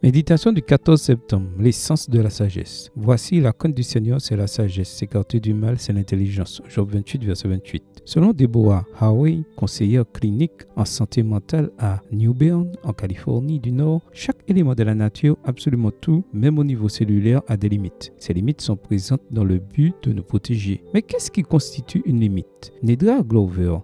Méditation du 14 septembre, l'essence de la sagesse. Voici la crainte du Seigneur, c'est la sagesse. S'écarter du mal, c'est l'intelligence. Job 28, verset 28. Selon Deborah Howey, conseillère clinique en santé mentale à New Bern, en Californie du Nord, chaque élément de la nature, absolument tout, même au niveau cellulaire, a des limites. Ces limites sont présentes dans le but de nous protéger. Mais qu'est-ce qui constitue une limite? Nedra Glover,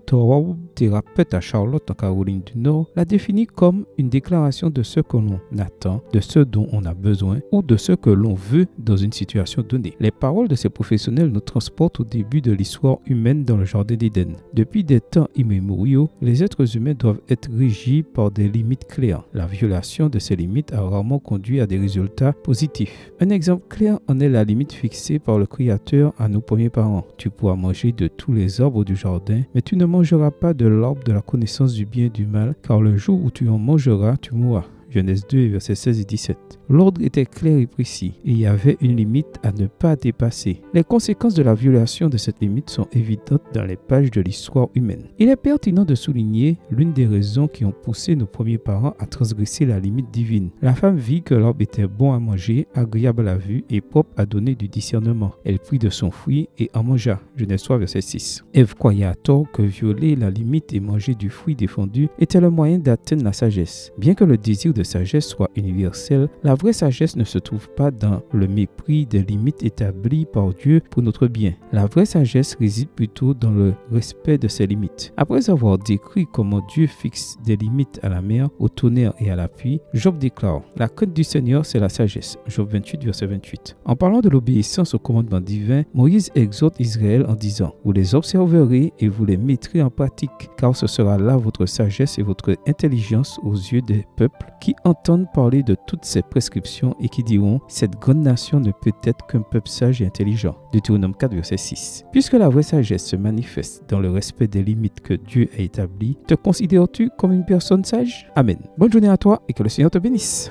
thérapeute à Charlotte, en Caroline du Nord, l'a définit comme une déclaration de ce que l'on attend, de ce dont on a besoin ou de ce que l'on veut dans une situation donnée. Les paroles de ces professionnels nous transportent au début de l'histoire humaine dans le jardin d'Éden. Depuis des temps immémoriaux, les êtres humains doivent être régis par des limites claires. La violation de ces limites a rarement conduit à des résultats positifs. Un exemple clair en est la limite fixée par le Créateur à nos premiers parents. Tu pourras manger de tous les arbres du jardin, mais tu ne mangeras pas de l'arbre de la connaissance du bien et du mal, car le jour où tu en mangeras, tu mourras. Genèse 2, versets 16 et 17. L'ordre était clair et précis, et il y avait une limite à ne pas dépasser. Les conséquences de la violation de cette limite sont évidentes dans les pages de l'histoire humaine. Il est pertinent de souligner l'une des raisons qui ont poussé nos premiers parents à transgresser la limite divine. La femme vit que l'arbre était bon à manger, agréable à la vue et propre à donner du discernement. Elle prit de son fruit et en mangea. Genèse 3, verset 6. Ève croyait à tort que violer la limite et manger du fruit défendu était le moyen d'atteindre la sagesse. Bien que le désir de sagesse soit universelle, la vraie sagesse ne se trouve pas dans le mépris des limites établies par Dieu pour notre bien. La vraie sagesse réside plutôt dans le respect de ses limites. Après avoir décrit comment Dieu fixe des limites à la mer, au tonnerre et à la pluie, Job déclare « La crainte du Seigneur, c'est la sagesse » Job 28, verset 28. En parlant de l'obéissance au commandement divin, Moïse exhorte Israël en disant « Vous les observerez et vous les mettrez en pratique, car ce sera là votre sagesse et votre intelligence aux yeux des peuples qui entendent parler de toutes ces prescriptions et qui diront « Cette grande nation ne peut être qu'un peuple sage et intelligent » Deutéronome 4, verset 6. Puisque la vraie sagesse se manifeste dans le respect des limites que Dieu a établies, te considères-tu comme une personne sage? Amen. Bonne journée à toi et que le Seigneur te bénisse.